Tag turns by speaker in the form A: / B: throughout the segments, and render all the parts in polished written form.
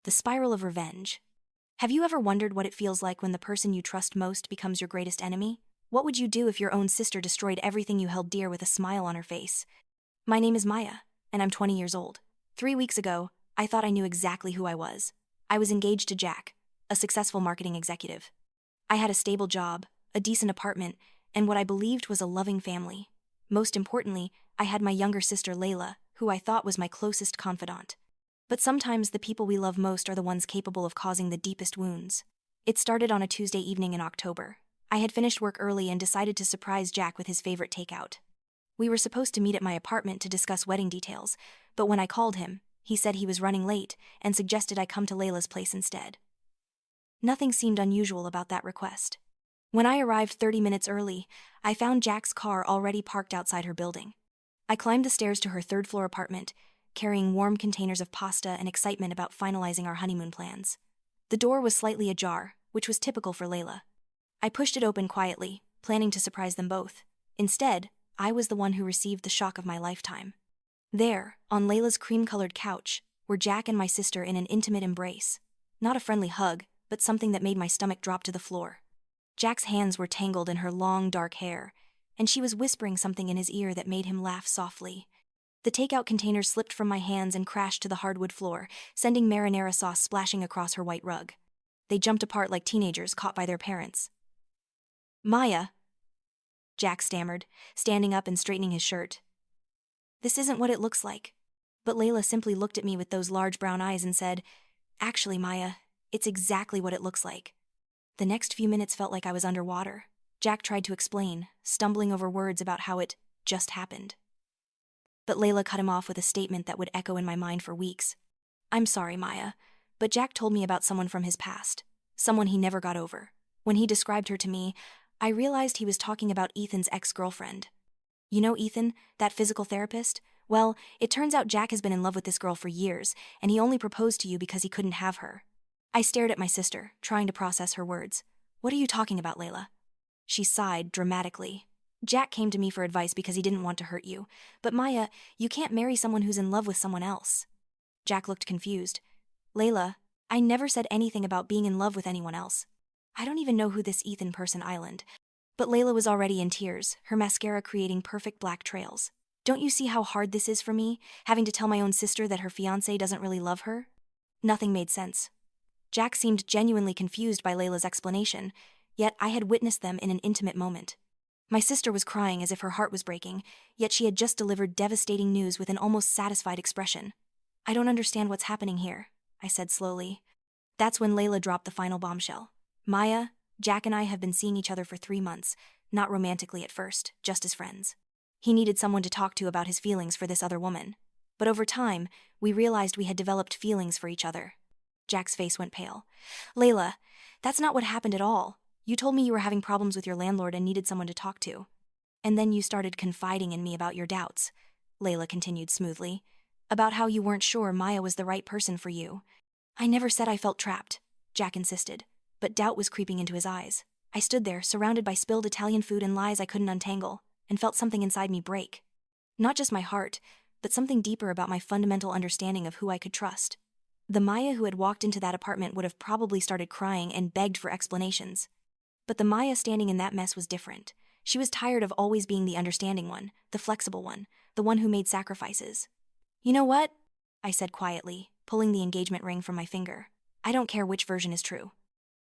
A: The spiral of revenge. Have you ever wondered what it feels like when the person you trust most becomes your greatest enemy? What would you do if your own sister destroyed everything you held dear with a smile on her face? My name is Maya, and I'm 20 years old. 3 weeks ago, I thought I knew exactly who I was. I was engaged to Jack, a successful marketing executive. I had a stable job, a decent apartment, and what I believed was a loving family. Most importantly, I had my younger sister Layla, who I thought was my closest confidant. But sometimes the people we love most are the ones capable of causing the deepest wounds. It started on a Tuesday evening in October. I had finished work early and decided to surprise Jack with his favorite takeout. We were supposed to meet at my apartment to discuss wedding details, but when I called him, he said he was running late and suggested I come to Layla's place instead. Nothing seemed unusual about that request. When I arrived 30 minutes early, I found Jack's car already parked outside her building. I climbed the stairs to her third-floor apartment, carrying warm containers of pasta and excitement about finalizing our honeymoon plans. The door was slightly ajar, which was typical for Layla. I pushed it open quietly, planning to surprise them both. Instead, I was the one who received the shock of my lifetime. There, on Layla's cream-colored couch, were Jack and my sister in an intimate embrace. Not a friendly hug, but something that made my stomach drop to the floor. Jack's hands were tangled in her long, dark hair, and she was whispering something in his ear that made him laugh softly. The takeout container slipped from my hands and crashed to the hardwood floor, sending marinara sauce splashing across her white rug. They jumped apart like teenagers caught by their parents. "Maya," Jack stammered, standing up and straightening his shirt. "This isn't what it looks like." But Layla simply looked at me with those large brown eyes and said, "Actually, Maya, it's exactly what it looks like." The next few minutes felt like I was underwater. Jack tried to explain, stumbling over words about how it just happened. But Layla cut him off with a statement that would echo in my mind for weeks. "I'm sorry, Maya, but Jack told me about someone from his past, someone he never got over. When he described her to me, I realized he was talking about Ethan's ex-girlfriend. You know Ethan, that physical therapist? Well, it turns out Jack has been in love with this girl for years, and he only proposed to you because he couldn't have her." I stared at my sister, trying to process her words. "What are you talking about, Layla?" She sighed dramatically. "Jack came to me for advice because he didn't want to hurt you. But Maya, you can't marry someone who's in love with someone else." Jack looked confused. "Layla, I never said anything about being in love with anyone else. I don't even know who this Ethan person island." But Layla was already in tears, her mascara creating perfect black trails. "Don't you see how hard this is for me, having to tell my own sister that her fiancé doesn't really love her?" Nothing made sense. Jack seemed genuinely confused by Layla's explanation, yet I had witnessed them in an intimate moment. My sister was crying as if her heart was breaking, yet she had just delivered devastating news with an almost satisfied expression. "I don't understand what's happening here," I said slowly. That's when Layla dropped the final bombshell. "Maya, Jack and I have been seeing each other for 3 months, not romantically at first, just as friends. He needed someone to talk to about his feelings for this other woman. But over time, we realized we had developed feelings for each other." Jack's face went pale. "Layla, that's not what happened at all. You told me you were having problems with your landlord and needed someone to talk to. And then you started confiding in me about your doubts," Layla continued smoothly, "about how you weren't sure Maya was the right person for you." "I never said I felt trapped," Jack insisted, but doubt was creeping into his eyes. I stood there, surrounded by spilled Italian food and lies I couldn't untangle, and felt something inside me break. Not just my heart, but something deeper about my fundamental understanding of who I could trust. The Maya who had walked into that apartment would have probably started crying and begged for explanations. But the Maya standing in that mess was different. She was tired of always being the understanding one, the flexible one, the one who made sacrifices. "You know what?" I said quietly, pulling the engagement ring from my finger. "I don't care which version is true.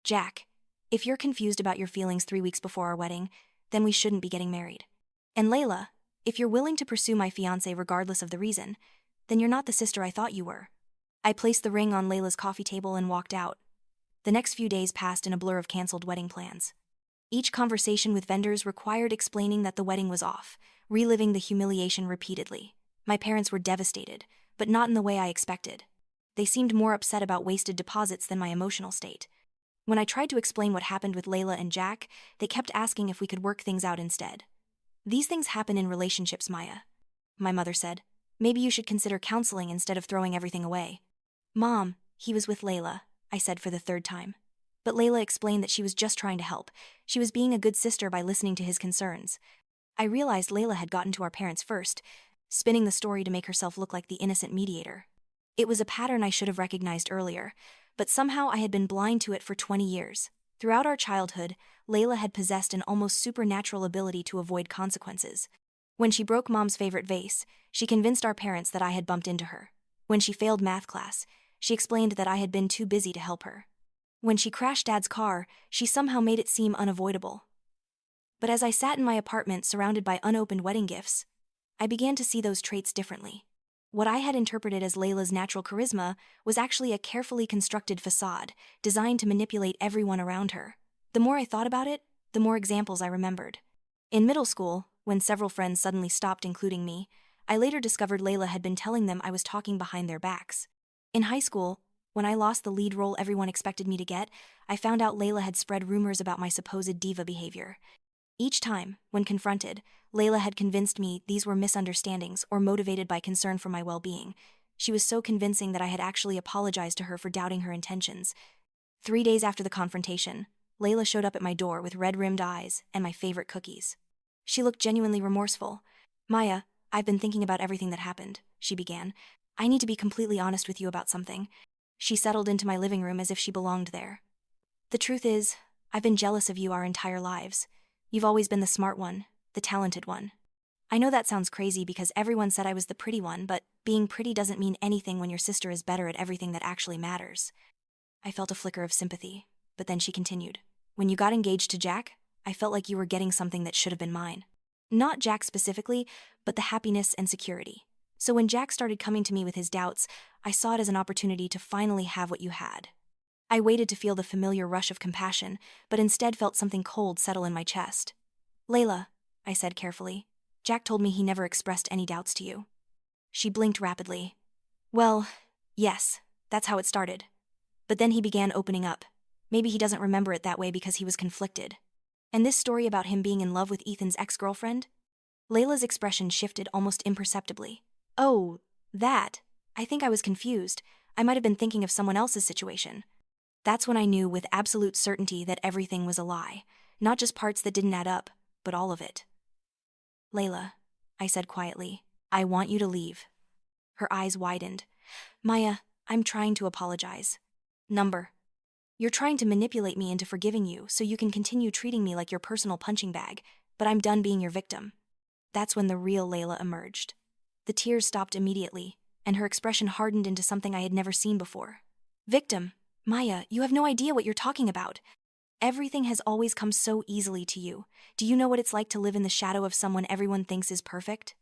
A: Jack, if you're confused about your feelings 3 weeks before our wedding, then we shouldn't be getting married. And Layla, if you're willing to pursue my fiancé regardless of the reason, then you're not the sister I thought you were." I placed the ring on Layla's coffee table and walked out. The next few days passed in a blur of canceled wedding plans. Each conversation with vendors required explaining that the wedding was off, reliving the humiliation repeatedly. My parents were devastated, but not in the way I expected. They seemed more upset about wasted deposits than my emotional state. When I tried to explain what happened with Layla and Jack, they kept asking if we could work things out instead. "These things happen in relationships, Maya," my mother said. "Maybe you should consider counseling instead of throwing everything away." "Mom, he was with Layla," I said for the 3rd time. But Layla explained that she was just trying to help. She was being a good sister by listening to his concerns. I realized Layla had gotten to our parents first, spinning the story to make herself look like the innocent mediator. It was a pattern I should have recognized earlier, but somehow I had been blind to it for 20 years. Throughout our childhood, Layla had possessed an almost supernatural ability to avoid consequences. When she broke Mom's favorite vase, she convinced our parents that I had bumped into her. When she failed math class, she explained that I had been too busy to help her. When she crashed Dad's car, she somehow made it seem unavoidable. But as I sat in my apartment surrounded by unopened wedding gifts, I began to see those traits differently. What I had interpreted as Layla's natural charisma was actually a carefully constructed facade, designed to manipulate everyone around her. The more I thought about it, the more examples I remembered. In middle school, when several friends suddenly stopped including me, I later discovered Layla had been telling them I was talking behind their backs. In high school, when I lost the lead role everyone expected me to get, I found out Layla had spread rumors about my supposed diva behavior. Each time, when confronted, Layla had convinced me these were misunderstandings or motivated by concern for my well-being. She was so convincing that I had actually apologized to her for doubting her intentions. 3 days after the confrontation, Layla showed up at my door with red-rimmed eyes and my favorite cookies. She looked genuinely remorseful. "Maya, I've been thinking about everything that happened," she began. "I need to be completely honest with you about something." She settled into my living room as if she belonged there. "The truth is, I've been jealous of you our entire lives. You've always been the smart one, the talented one. I know that sounds crazy because everyone said I was the pretty one, but being pretty doesn't mean anything when your sister is better at everything that actually matters." I felt a flicker of sympathy, but then she continued. "When you got engaged to Jack, I felt like you were getting something that should have been mine. Not Jack specifically, but the happiness and security. So when Jack started coming to me with his doubts, I saw it as an opportunity to finally have what you had." I waited to feel the familiar rush of compassion, but instead felt something cold settle in my chest. "Layla," I said carefully, "Jack told me he never expressed any doubts to you." She blinked rapidly. "Well, yes, that's how it started. But then he began opening up. Maybe he doesn't remember it that way because he was conflicted. And this story about him being in love with Ethan's ex-girlfriend?" Layla's expression shifted almost imperceptibly. "Oh, that. I think I was confused. I might have been thinking of someone else's situation." That's when I knew with absolute certainty that everything was a lie. Not just parts that didn't add up, but all of it. "Layla," I said quietly, "I want you to leave." Her eyes widened. "Maya, I'm trying to apologize." You're trying to manipulate me into forgiving you so you can continue treating me like your personal punching bag, but I'm done being your victim." That's when the real Layla emerged. The tears stopped immediately, and her expression hardened into something I had never seen before. "Victim? Maya, you have no idea what you're talking about. Everything has always come so easily to you. Do you know what it's like to live in the shadow of someone everyone thinks is perfect?"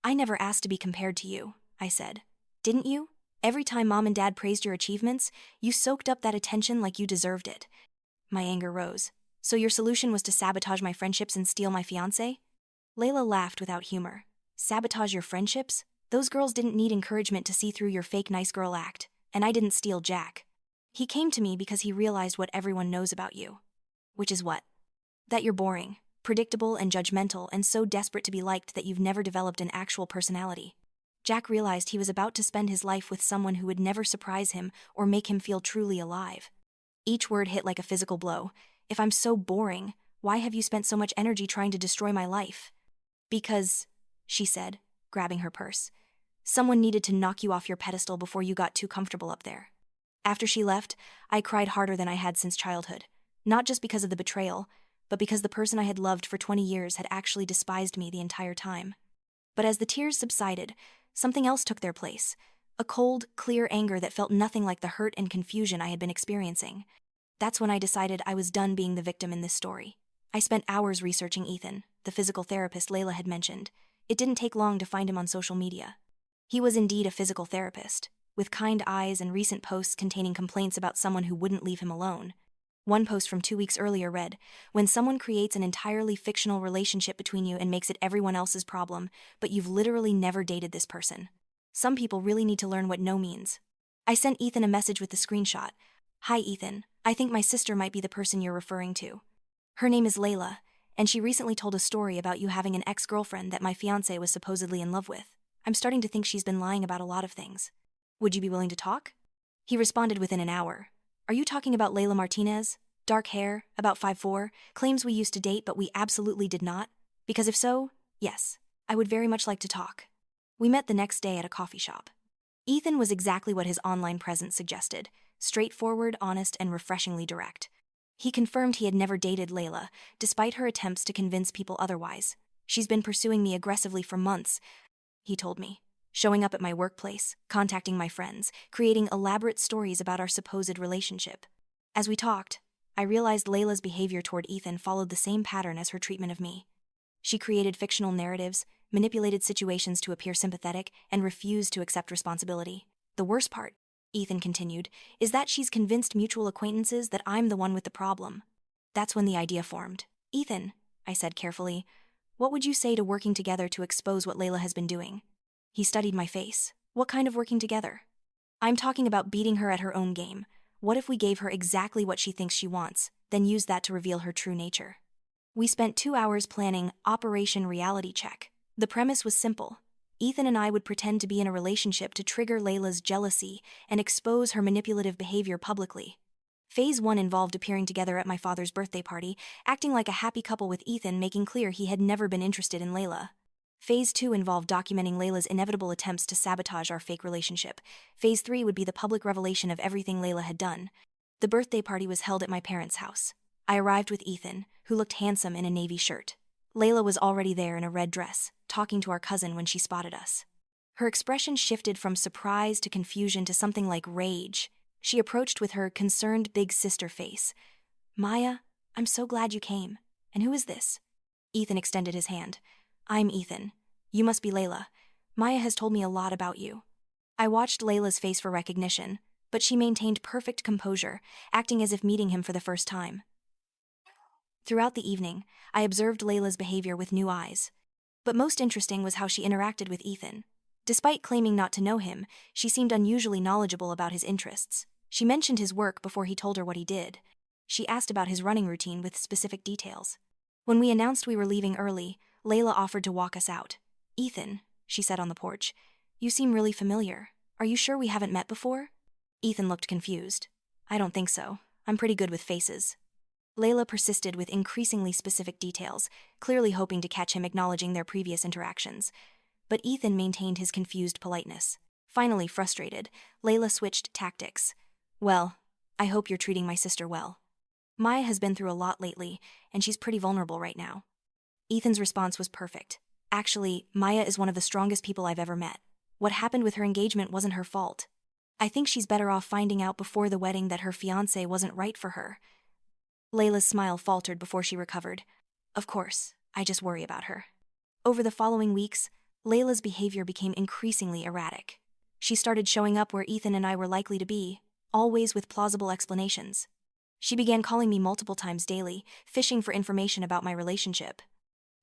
A: "I never asked to be compared to you," I said. "Didn't you? Every time Mom and Dad praised your achievements, you soaked up that attention like you deserved it." My anger rose. "So your solution was to sabotage my friendships and steal my fiancé?" Layla laughed without humor. "Sabotage your friendships? Those girls didn't need encouragement to see through your fake nice girl act, and I didn't steal Jack. He came to me because he realized what everyone knows about you." "Which is what?" "That you're boring, predictable and judgmental and so desperate to be liked that you've never developed an actual personality. Jack realized he was about to spend his life with someone who would never surprise him or make him feel truly alive." Each word hit like a physical blow. "If I'm so boring, why have you spent so much energy trying to destroy my life?" "Because," she said, grabbing her purse, "someone needed to knock you off your pedestal before you got too comfortable up there." After she left, I cried harder than I had since childhood. Not just because of the betrayal, but because the person I had loved for 20 years had actually despised me the entire time. But as the tears subsided, something else took their place. A cold, clear anger that felt nothing like the hurt and confusion I had been experiencing. That's when I decided I was done being the victim in this story. I spent hours researching Ethan, the physical therapist Layla had mentioned. It didn't take long to find him on social media. He was indeed a physical therapist, with kind eyes and recent posts containing complaints about someone who wouldn't leave him alone. One post from 2 weeks earlier read, "When someone creates an entirely fictional relationship between you and makes it everyone else's problem, but you've literally never dated this person. Some people really need to learn what no means." I sent Ethan a message with the screenshot. "Hi Ethan, I think my sister might be the person you're referring to. Her name is Layla, and she recently told a story about you having an ex-girlfriend that my fiancé was supposedly in love with. I'm starting to think she's been lying about a lot of things. Would you be willing to talk?" He responded within an hour. "Are you talking about Layla Martinez? Dark hair, about 5'4", claims we used to date but we absolutely did not? Because if so, yes, I would very much like to talk." We met the next day at a coffee shop. Ethan was exactly what his online presence suggested: straightforward, honest, and refreshingly direct. He confirmed he had never dated Layla, despite her attempts to convince people otherwise. "She's been pursuing me aggressively for months," he told me, "showing up at my workplace, contacting my friends, creating elaborate stories about our supposed relationship." As we talked, I realized Layla's behavior toward Ethan followed the same pattern as her treatment of me. She created fictional narratives, manipulated situations to appear sympathetic, and refused to accept responsibility. "The worst part," Ethan continued, "is that she's convinced mutual acquaintances that I'm the one with the problem." That's when the idea formed. "Ethan," I said carefully, "what would you say to working together to expose what Layla has been doing?" He studied my face. "What kind of working together?" "I'm talking about beating her at her own game. What if we gave her exactly what she thinks she wants, then use that to reveal her true nature?" We spent 2 hours planning Operation Reality Check. The premise was simple. Ethan and I would pretend to be in a relationship to trigger Layla's jealousy and expose her manipulative behavior publicly. Phase 1 involved appearing together at my father's birthday party, acting like a happy couple with Ethan making clear he had never been interested in Layla. Phase 2 involved documenting Layla's inevitable attempts to sabotage our fake relationship. Phase 3 would be the public revelation of everything Layla had done. The birthday party was held at my parents' house. I arrived with Ethan, who looked handsome in a navy shirt. Layla was already there in a red dress, talking to our cousin when she spotted us. Her expression shifted from surprise to confusion to something like rage. She approached with her concerned big sister face. "Maya, I'm so glad you came. And who is this?" Ethan extended his hand. "I'm Ethan. You must be Layla. Maya has told me a lot about you." I watched Layla's face for recognition, but she maintained perfect composure, acting as if meeting him for the first time. Throughout the evening, I observed Layla's behavior with new eyes. But most interesting was how she interacted with Ethan. Despite claiming not to know him, she seemed unusually knowledgeable about his interests. She mentioned his work before he told her what he did. She asked about his running routine with specific details. When we announced we were leaving early, Layla offered to walk us out. "Ethan," she said on the porch, "you seem really familiar. Are you sure we haven't met before?" Ethan looked confused. "I don't think so. I'm pretty good with faces." Layla persisted with increasingly specific details, clearly hoping to catch him acknowledging their previous interactions. But Ethan maintained his confused politeness. Finally frustrated, Layla switched tactics. "Well, I hope you're treating my sister well. Maya has been through a lot lately, and she's pretty vulnerable right now." Ethan's response was perfect. "Actually, Maya is one of the strongest people I've ever met. What happened with her engagement wasn't her fault. I think she's better off finding out before the wedding that her fiancé wasn't right for her." Layla's smile faltered before she recovered. "Of course, I just worry about her." Over the following weeks, Layla's behavior became increasingly erratic. She started showing up where Ethan and I were likely to be, always with plausible explanations. She began calling me multiple times daily, fishing for information about my relationship.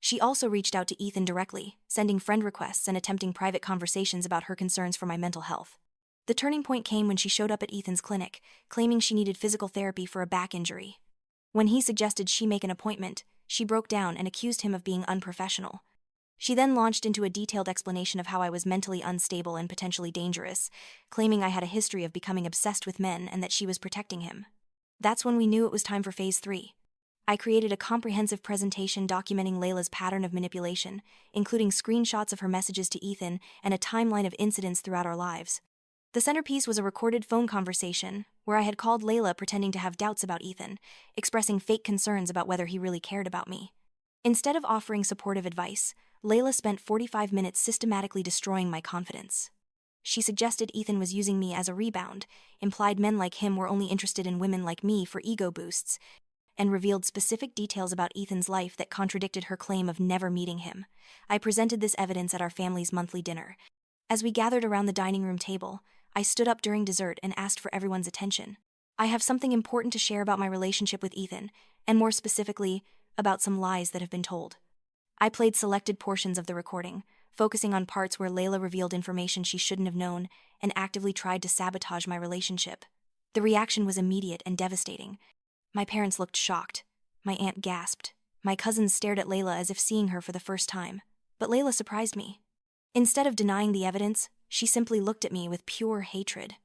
A: She also reached out to Ethan directly, sending friend requests and attempting private conversations about her concerns for my mental health. The turning point came when she showed up at Ethan's clinic, claiming she needed physical therapy for a back injury. When he suggested she make an appointment, she broke down and accused him of being unprofessional. She then launched into a detailed explanation of how I was mentally unstable and potentially dangerous, claiming I had a history of becoming obsessed with men and that she was protecting him. That's when we knew it was time for Phase 3. I created a comprehensive presentation documenting Layla's pattern of manipulation, including screenshots of her messages to Ethan and a timeline of incidents throughout our lives. The centerpiece was a recorded phone conversation where I had called Layla pretending to have doubts about Ethan, expressing fake concerns about whether he really cared about me. Instead of offering supportive advice, Layla spent 45 minutes systematically destroying my confidence. She suggested Ethan was using me as a rebound, implied men like him were only interested in women like me for ego boosts, and revealed specific details about Ethan's life that contradicted her claim of never meeting him. I presented this evidence at our family's monthly dinner. As we gathered around the dining room table, I stood up during dessert and asked for everyone's attention. "I have something important to share about my relationship with Ethan, and more specifically, about some lies that have been told." I played selected portions of the recording, focusing on parts where Layla revealed information she shouldn't have known and actively tried to sabotage my relationship. The reaction was immediate and devastating. My parents looked shocked. My aunt gasped. My cousins stared at Layla as if seeing her for the first time. But Layla surprised me. Instead of denying the evidence, she simply looked at me with pure hatred.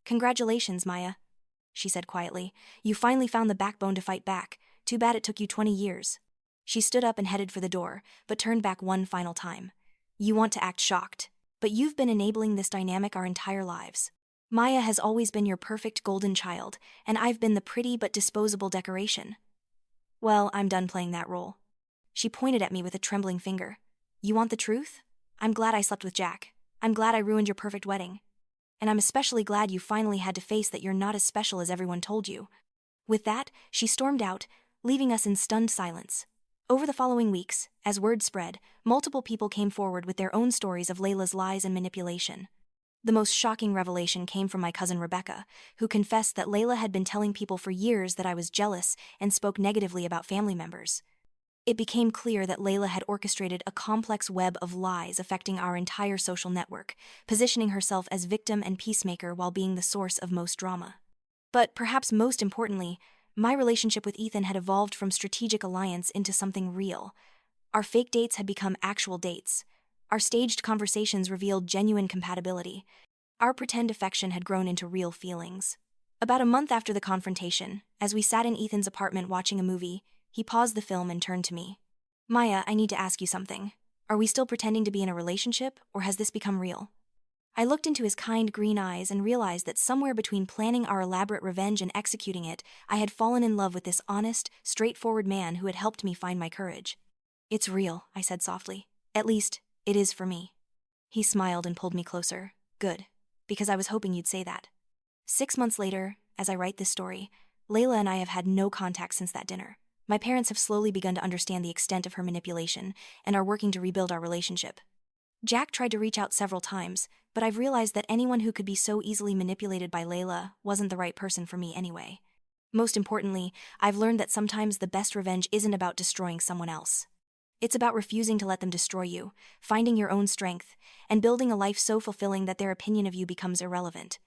A: "Congratulations, Maya," she said quietly. "You finally found the backbone to fight back. Too bad it took you 20 years. She stood up and headed for the door, but turned back one final time. "You want to act shocked. but you've been enabling this dynamic our entire lives. Maya has always been your perfect golden child, and I've been the pretty but disposable decoration. Well, I'm done playing that role. She pointed at me with a trembling finger. You want the truth? I'm glad I slept with Jack. I'm glad I ruined your perfect wedding. And I'm especially glad you finally had to face that you're not as special as everyone told you. With that, she stormed out, leaving us in stunned silence. Over the following weeks, as word spread, multiple people came forward with their own stories of Layla's lies and manipulation. The most shocking revelation came from my cousin Rebecca, who confessed that Layla had been telling people for years that I was jealous and spoke negatively about family members. It became clear that Layla had orchestrated a complex web of lies affecting our entire social network, positioning herself as victim and peacemaker while being the source of most drama. But perhaps most importantly, my relationship with Ethan had evolved from strategic alliance into something real. Our fake dates had become actual dates. Our staged conversations revealed genuine compatibility. Our pretend affection had grown into real feelings. About a month after the confrontation, as we sat in Ethan's apartment watching a movie, he paused the film and turned to me. Maya, I need to ask you something. Are we still pretending to be in a relationship, or has this become real? I looked into his kind green eyes and realized that somewhere between planning our elaborate revenge and executing it, I had fallen in love with this honest, straightforward man who had helped me find my courage. It's real, I said softly. At least, it is for me. He smiled and pulled me closer. Good, because I was hoping you'd say that. 6 months later, as I write this story, Layla and I have had no contact since that dinner. My parents have slowly begun to understand the extent of her manipulation and are working to rebuild our relationship. Jack tried to reach out several times, but I've realized that anyone who could be so easily manipulated by Layla wasn't the right person for me anyway. Most importantly, I've learned that sometimes the best revenge isn't about destroying someone else. It's about refusing to let them destroy you, finding your own strength, and building a life so fulfilling that their opinion of you becomes irrelevant.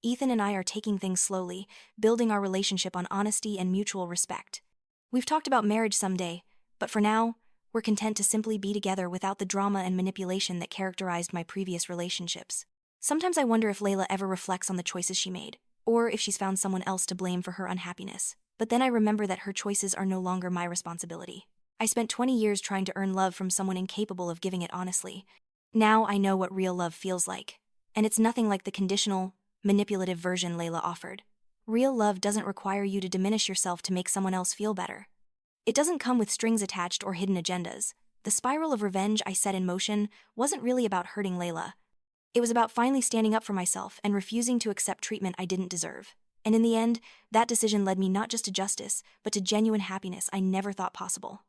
A: Ethan and I are taking things slowly, building our relationship on honesty and mutual respect. We've talked about marriage someday, but for now, we're content to simply be together without the drama and manipulation that characterized my previous relationships. Sometimes I wonder if Layla ever reflects on the choices she made, or if she's found someone else to blame for her unhappiness. But then I remember that her choices are no longer my responsibility. I spent 20 years trying to earn love from someone incapable of giving it honestly. Now I know what real love feels like, and it's nothing like the conditional, manipulative version Layla offered. Real love doesn't require you to diminish yourself to make someone else feel better. It doesn't come with strings attached or hidden agendas. The spiral of revenge I set in motion wasn't really about hurting Layla. It was about finally standing up for myself and refusing to accept treatment I didn't deserve. And in the end, that decision led me not just to justice, but to genuine happiness I never thought possible.